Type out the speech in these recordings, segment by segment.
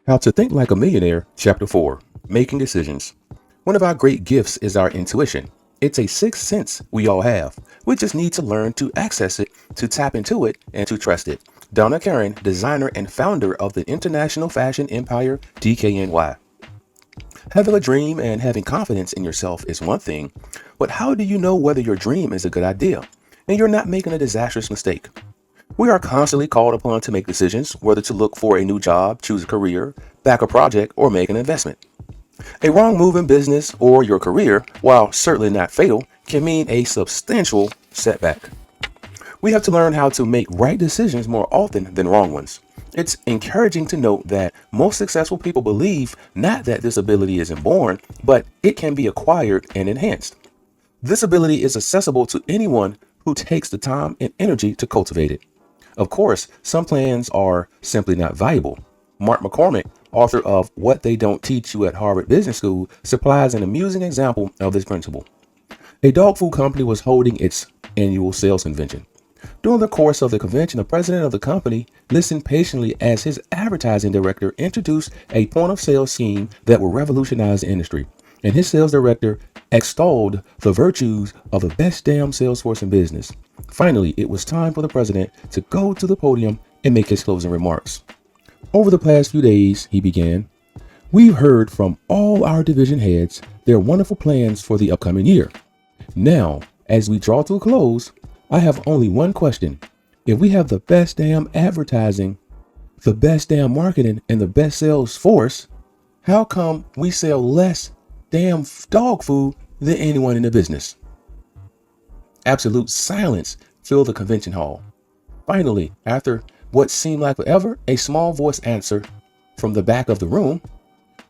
How to Think Like a Millionaire, Chapter 4, Making Decisions. One of our great gifts is our intuition. It's a sixth sense we all have. We just need to learn to access it, to tap into it, and to trust it. Donna Karen, designer and founder of the international fashion empire DKNY. Having a dream and having confidence in yourself is one thing, but how do you know whether your dream is a good idea and you're not making a disastrous mistake? We are constantly called upon to make decisions, whether to look for a new job, choose a career, back a project, or make an investment. A wrong move in business or your career, while certainly not fatal, can mean a substantial setback. We have to learn how to make right decisions more often than wrong ones. It's encouraging to note that most successful people believe not that this ability is inborn, but it can be acquired and enhanced. This ability is accessible to anyone who takes the time and energy to cultivate it. Of course, some plans are simply not valuable. Mark McCormick, author of What They Don't Teach You at Harvard Business School, supplies an amusing example of this principle. A dog food company was holding its annual sales convention. During the course of the convention, the president of the company listened patiently as his advertising director introduced a point of sale scheme that would revolutionize the industry. And his sales director extolled the virtues of the best damn sales force in business. Finally, it was time for the president to go to the podium and make his closing remarks. Over the past few days, he began, we've heard from all our division heads their wonderful plans for the upcoming year. Now, as we draw to a close, I have only one question. If we have the best damn advertising, the best damn marketing, and the best sales force, how come we sell less damn dog food than anyone in the business? Absolute silence filled the convention hall. Finally, after what seemed like forever, a small voice answered from the back of the room,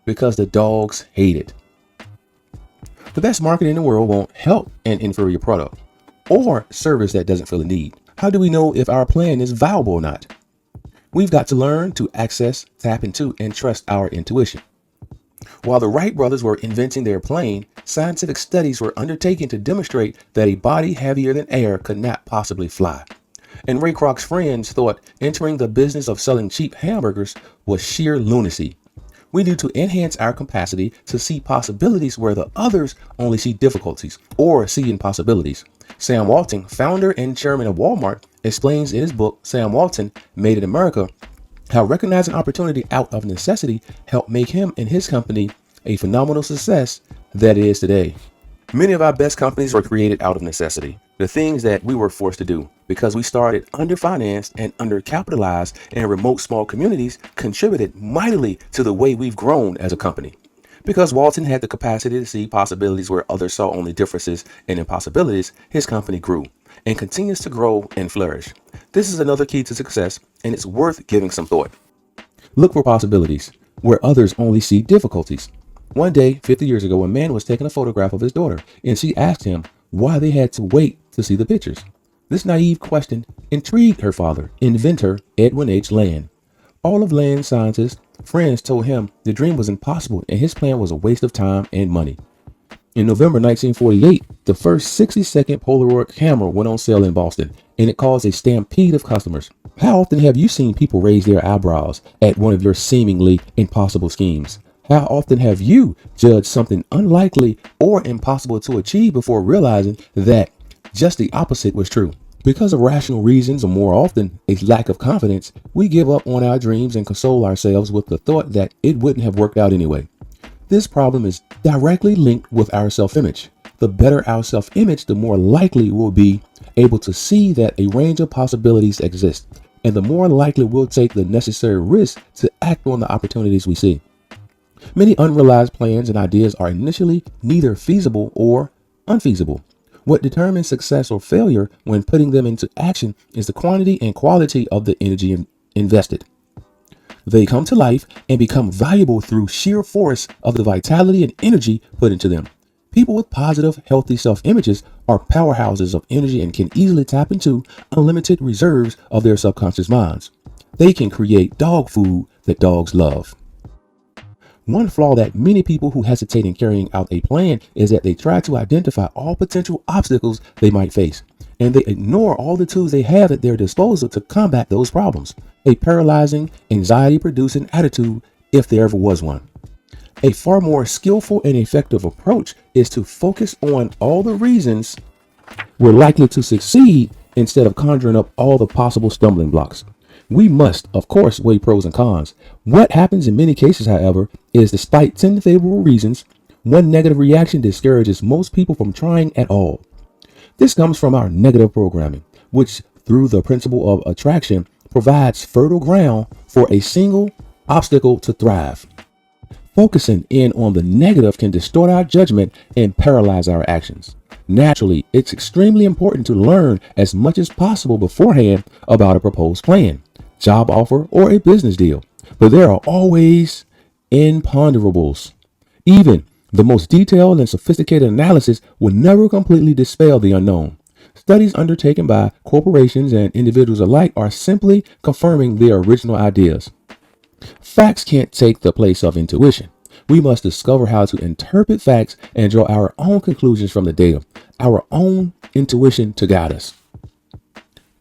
because the dogs hate it. The best marketing in the world won't help an inferior product or service that doesn't fill a need. How do we know if our plan is viable or not? We've got to learn to access, tap into, and trust our intuition. While the Wright brothers were inventing their plane, scientific studies were undertaken to demonstrate that a body heavier than air could not possibly fly. And Ray Kroc's friends thought entering the business of selling cheap hamburgers was sheer lunacy. We need to enhance our capacity to see possibilities where the others only see difficulties or see impossibilities. Sam Walton, founder and chairman of Walmart, explains in his book, Sam Walton, Made in America, how recognizing opportunity out of necessity helped make him and his company a phenomenal success that it is today. Many of our best companies were created out of necessity, the things that we were forced to do because we started underfinanced and undercapitalized, and remote small communities contributed mightily to the way we've grown as a company. Because Walton had the capacity to see possibilities where others saw only differences and impossibilities, his company grew and continues to grow and flourish. This is another key to success, and it's worth giving some thought. Look for possibilities where others only see difficulties. One day, 50 years ago, a man was taking a photograph of his daughter, and she asked him why they had to wait to see the pictures. This naive question intrigued her father, inventor Edwin H. Land. All of Land's scientists' friends told him the dream was impossible and his plan was a waste of time and money. In November 1948, the first 60-second Polaroid camera went on sale in Boston, and it caused a stampede of customers. How often have you seen people raise their eyebrows at one of your seemingly impossible schemes? How often have you judged something unlikely or impossible to achieve before realizing that just the opposite was true? Because of rational reasons, or more often a lack of confidence, we give up on our dreams and console ourselves with the thought that it wouldn't have worked out anyway. This problem is directly linked with our self-image. The better our self-image, the more likely we'll be able to see that a range of possibilities exist, and the more likely we'll take the necessary risks to act on the opportunities we see. Many unrealized plans and ideas are initially neither feasible or unfeasible. What determines success or failure when putting them into action is the quantity and quality of the energy invested. They come to life and become valuable through sheer force of the vitality and energy put into them. People with positive, healthy self-images are powerhouses of energy and can easily tap into unlimited reserves of their subconscious minds. They can create dog food that dogs love. One flaw that many people who hesitate in carrying out a plan is that they try to identify all potential obstacles they might face, and they ignore all the tools they have at their disposal to combat those problems. A paralyzing, anxiety-producing attitude if there ever was one. A far more skillful and effective approach is to focus on all the reasons we're likely to succeed instead of conjuring up all the possible stumbling blocks. We must, of course, weigh pros and cons. What happens in many cases, however, is despite 10 favorable reasons, one negative reaction discourages most people from trying at all. This comes from our negative programming, which, through the principle of attraction, provides fertile ground for a single obstacle to thrive. Focusing in on the negative can distort our judgment and paralyze our actions. Naturally, it's extremely important to learn as much as possible beforehand about a proposed plan, job offer, or a business deal. But there are always imponderables. Even the most detailed and sophisticated analysis will never completely dispel the unknown. Studies undertaken by corporations and individuals alike are simply confirming their original ideas. Facts can't take the place of intuition. We must discover how to interpret facts and draw our own conclusions from the data, our own intuition to guide us.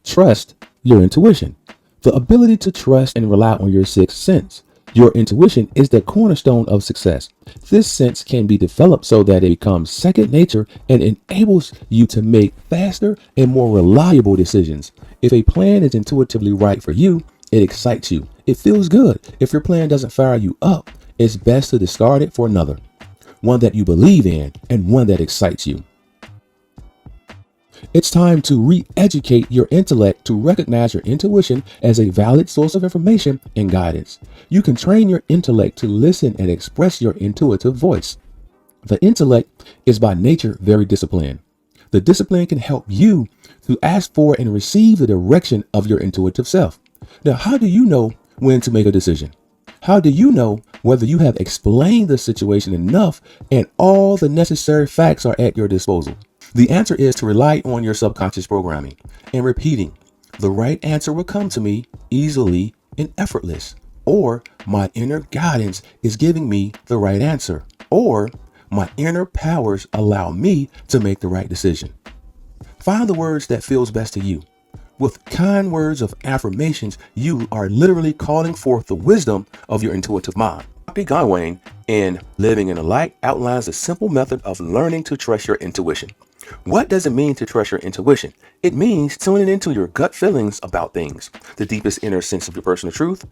Trust your intuition. The ability to trust and rely on your sixth sense. Your intuition is the cornerstone of success. This sense can be developed so that it becomes second nature and enables you to make faster and more reliable decisions. If a plan is intuitively right for you, it excites you. It feels good. If your plan doesn't fire you up, it's best to discard it for another, one that you believe in and one that excites you. It's time to re-educate your intellect to recognize your intuition as a valid source of information and guidance. You can train your intellect to listen and express your intuitive voice. The intellect is by nature very disciplined. The discipline can help you to ask for and receive the direction of your intuitive self. Now, how do you know when to make a decision? How do you know whether you have explained the situation enough and all the necessary facts are at your disposal? The answer is to rely on your subconscious programming and repeating, the right answer will come to me easily and effortless, or my inner guidance is giving me the right answer, or my inner powers allow me to make the right decision. Find the words that feels best to you. With kind words of affirmations, you are literally calling forth the wisdom of your intuitive mind. Dr. Gawain in Living in the Light outlines a simple method of learning to trust your intuition. What does it mean to trust your intuition? It means tuning into your gut feelings about things, the deepest inner sense of your personal truth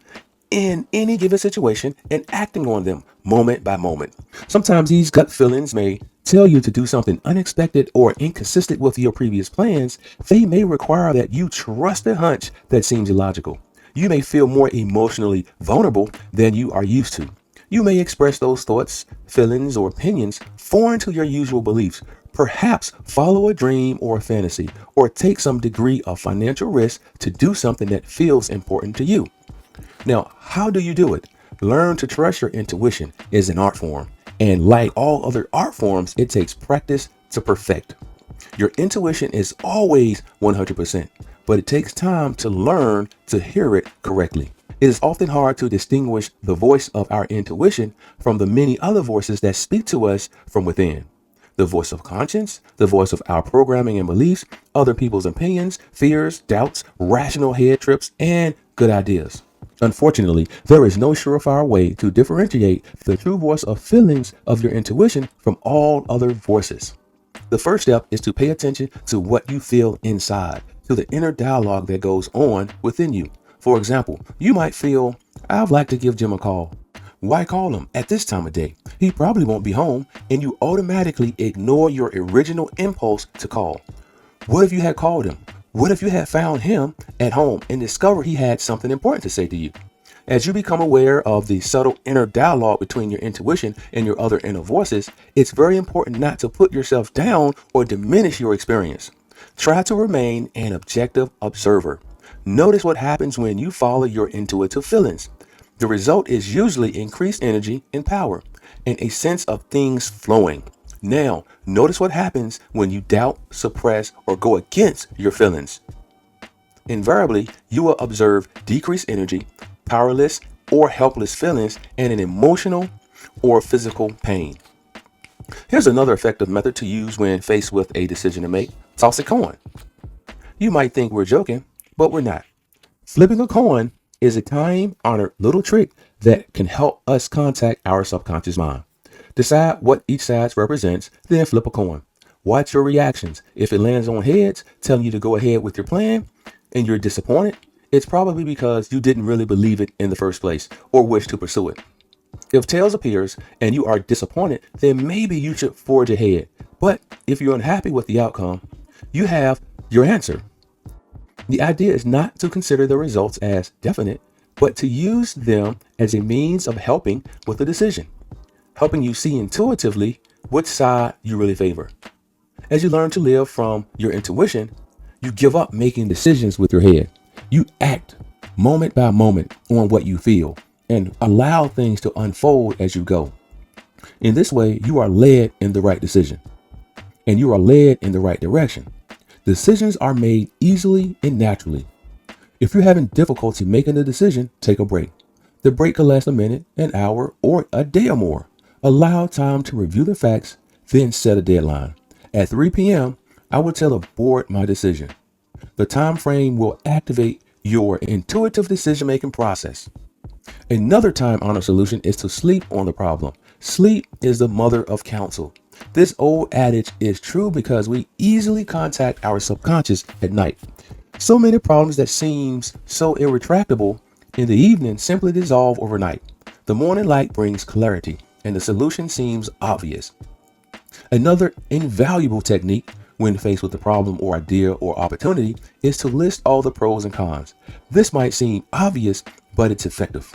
in any given situation, and acting on them moment by moment. Sometimes these gut feelings may tell you to do something unexpected or inconsistent with your previous plans. They may require that you trust a hunch that seems illogical. You may feel more emotionally vulnerable than you are used to. You may express those thoughts, feelings, or opinions foreign to your usual beliefs. Perhaps follow a dream or a fantasy, or take some degree of financial risk to do something that feels important to you. Now, how do you do it? Learn to trust your intuition is an art form, and like all other art forms, it takes practice to perfect. Your intuition is always 100%, but it takes time to learn to hear it correctly. It is often hard to distinguish the voice of our intuition from the many other voices that speak to us from within. The voice of conscience, the voice of our programming and beliefs, other people's opinions, fears, doubts, rational head trips, and good ideas. Unfortunately, there is no surefire way to differentiate the true voice of feelings of your intuition from all other voices. The first step is to pay attention to what you feel inside, to the inner dialogue that goes on within you. For example, you might feel, I'd like to give Jim a call. Why call him at this time of day? He probably won't be home, and you automatically ignore your original impulse to call. What if you had called him? What if you had found him at home and discovered he had something important to say to you? As you become aware of the subtle inner dialogue between your intuition and your other inner voices, it's very important not to put yourself down or diminish your experience. Try to remain an objective observer. Notice what happens when you follow your intuitive feelings. The result is usually increased energy and power, and a sense of things flowing. Now, notice what happens when you doubt, suppress, or go against your feelings. Invariably, you will observe decreased energy, powerless or helpless feelings, and an emotional or physical pain. Here's another effective method to use when faced with a decision to make. Toss a coin. You might think we're joking, but we're not. Flipping a coin is a time-honored little trick that can help us contact our subconscious mind. Decide what each side represents, then flip a coin. Watch your reactions. If it lands on heads, telling you to go ahead with your plan, and you're disappointed, it's probably because you didn't really believe it in the first place or wish to pursue it. If tails appears and you are disappointed, then maybe you should forge ahead. But if you're unhappy with the outcome, you have your answer. The idea is not to consider the results as definite, but to use them as a means of helping with the decision, helping you see intuitively which side you really favor. As you learn to live from your intuition, you give up making decisions with your head. You act moment by moment on what you feel and allow things to unfold as you go. In this way, you are led in the right decision and you are led in the right direction. Decisions are made easily and naturally. If you're having difficulty making a decision, take a break. The break could last a minute, an hour, or a day or more. Allow time to review the facts, then set a deadline. At 3 p.m., I will tell the board my decision. The time frame will activate your intuitive decision-making process. Another time-honored solution is to sleep on the problem. Sleep is the mother of counsel. This old adage is true because we easily contact our subconscious at night. So many problems that seems so irretractable in the evening simply dissolve overnight. The morning light brings clarity and the solution seems obvious. Another invaluable technique when faced with a problem or idea or opportunity is to list all the pros and cons. This might seem obvious, but it's effective.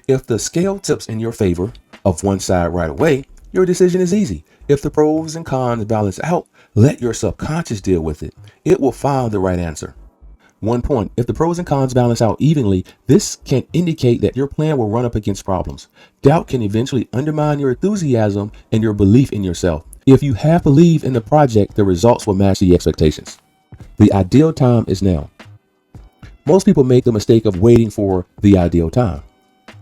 If the scale tips in your favor of one side right away, your decision is easy. If the pros and cons balance out, let your subconscious deal with it. It will find the right answer. One point, if the pros and cons balance out evenly, this can indicate that your plan will run up against problems. Doubt can eventually undermine your enthusiasm and your belief in yourself. If you half believe in the project, the results will match the expectations. The ideal time is now. Most people make the mistake of waiting for the ideal time.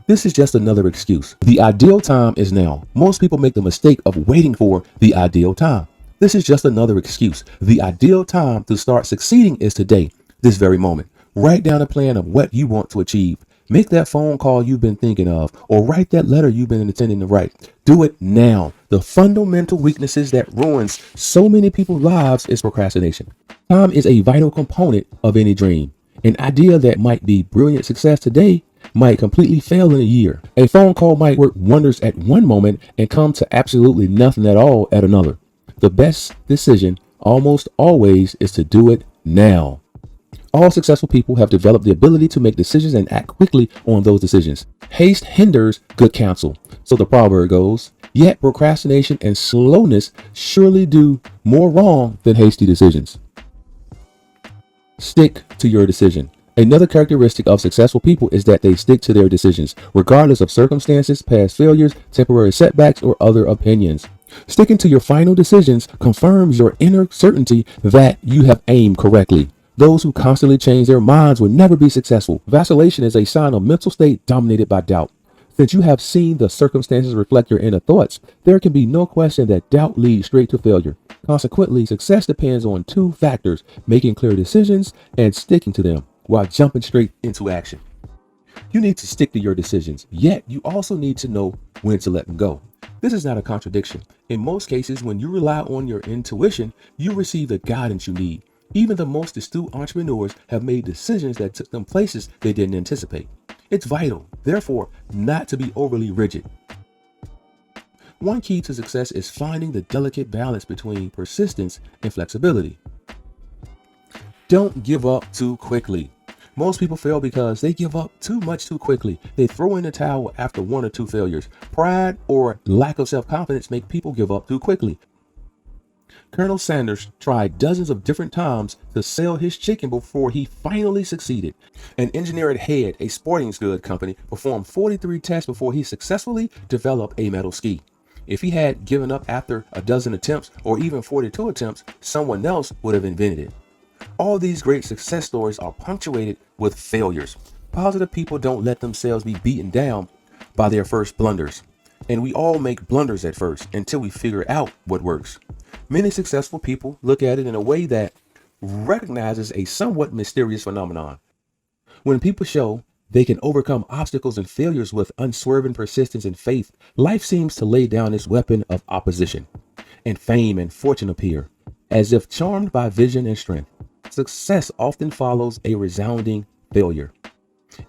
This is just another excuse. The ideal time is now. Most people make the mistake of waiting for the ideal time. This is just another excuse. The ideal time to start succeeding is today, this very moment. Write down a plan of what you want to achieve. Make that phone call you've been thinking of, or write that letter you've been intending to write. Do it now. The fundamental weaknesses that ruins so many people's lives is procrastination. Time is a vital component of any dream. An idea that might be brilliant success today might completely fail in a year. A phone call might work wonders at one moment and come to absolutely nothing at all at another. The best decision almost always is to do it now. All successful people have developed the ability to make decisions and act quickly on those decisions. Haste hinders good counsel. So the proverb goes, yet procrastination and slowness surely do more wrong than hasty decisions. Stick to your decision. Another characteristic of successful people is that they stick to their decisions, regardless of circumstances, past failures, temporary setbacks, or other opinions. Sticking to your final decisions confirms your inner certainty that you have aimed correctly. Those who constantly change their minds will never be successful. Vacillation is a sign of mental state dominated by doubt. Since you have seen the circumstances reflect your inner thoughts, there can be no question that doubt leads straight to failure. Consequently, success depends on two factors: making clear decisions and sticking to them while jumping straight into action. You need to stick to your decisions, yet you also need to know when to let them go. This is not a contradiction. In most cases, when you rely on your intuition, you receive the guidance you need. Even the most astute entrepreneurs have made decisions that took them places they didn't anticipate. It's vital, therefore, not to be overly rigid. One key to success is finding the delicate balance between persistence and flexibility. Don't give up too quickly. Most people fail because they give up too much too quickly. They throw in the towel after one or two failures. Pride or lack of self-confidence make people give up too quickly. Colonel Sanders tried dozens of different times to sell his chicken before he finally succeeded. An engineer at Head, a sporting goods company, performed 43 tests before he successfully developed a metal ski. If he had given up after a dozen attempts or even 42 attempts, someone else would have invented it. All these great success stories are punctuated with failures. Positive people don't let themselves be beaten down by their first blunders. And we all make blunders at first until we figure out what works. Many successful people look at it in a way that recognizes a somewhat mysterious phenomenon. When people show They can overcome obstacles and failures with unswerving persistence and faith. Life seems to lay down its weapon of opposition, and fame and fortune appear, as if charmed by vision and strength. Success often follows a resounding failure.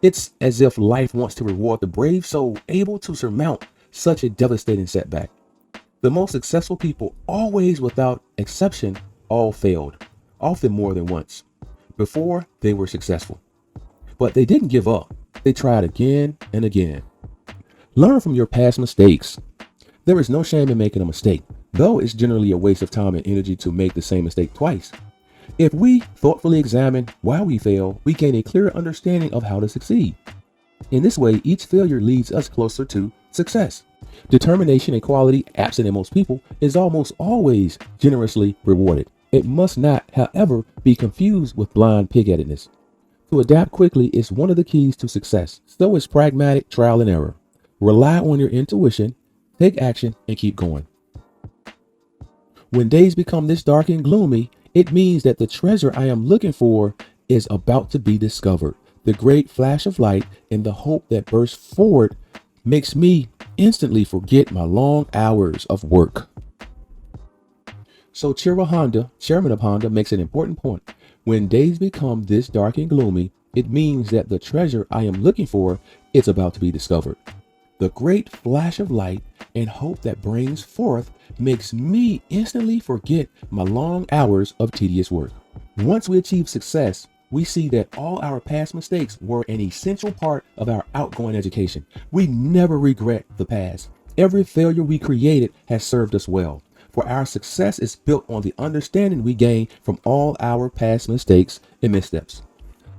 It's as if life wants to reward the brave soul able to surmount such a devastating setback. The most successful people, always without exception, all failed, often more than once, before they were successful. But they didn't give up. They tried again and again. Learn from your past mistakes. There is no shame in making a mistake, though it's generally a waste of time and energy to make the same mistake twice. If we thoughtfully examine why we fail, we gain a clearer understanding of how to succeed. In this way, each failure leads us closer to success. Determination and quality, absent in most people, is almost always generously rewarded. It must not, however, be confused with blind pig-headedness. To adapt quickly is one of the keys to success. So is pragmatic trial and error. Rely on your intuition, take action, and keep going. When days become this dark and gloomy, it means that the treasure I am looking for is about to be discovered. The great flash of light and the hope that bursts forward makes me instantly forget my long hours of work. So Chiro Honda, chairman of Honda, makes an important point. When days become this dark and gloomy, it means that the treasure I am looking for is about to be discovered. The great flash of light and hope that brings forth makes me instantly forget my long hours of tedious work. Once we achieve success, we see that all our past mistakes were an essential part of our outgoing education. We never regret the past. Every failure we created has served us well, for our success is built on the understanding we gain from all our past mistakes and missteps.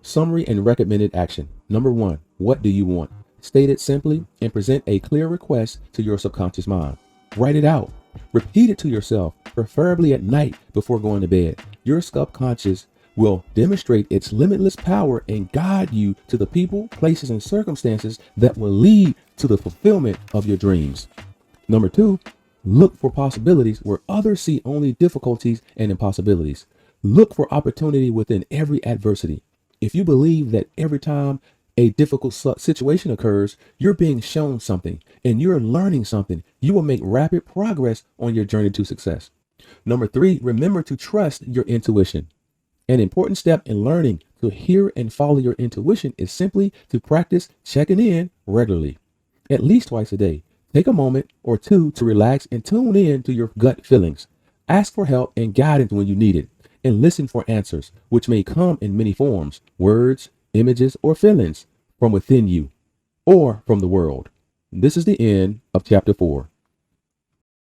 Summary and recommended action. Number 1, what do you want? State it simply and present a clear request to your subconscious mind. Write it out. Repeat it to yourself, preferably at night before going to bed. Your subconscious will demonstrate its limitless power and guide you to the people, places, and circumstances that will lead to the fulfillment of your dreams. Number 2, look for possibilities where others see only difficulties and impossibilities. Look for opportunity within every adversity. If you believe that every time a difficult situation occurs, you're being shown something and you're learning something, you will make rapid progress on your journey to success. Number 3, remember to trust your intuition. An important step in learning to hear and follow your intuition is simply to practice checking in regularly, at least twice a day. Take a moment or two to relax and tune in to your gut feelings. Ask for help and guidance when you need it, and listen for answers, which may come in many forms: words, images, or feelings from within you or from the world. This is the end of chapter 4.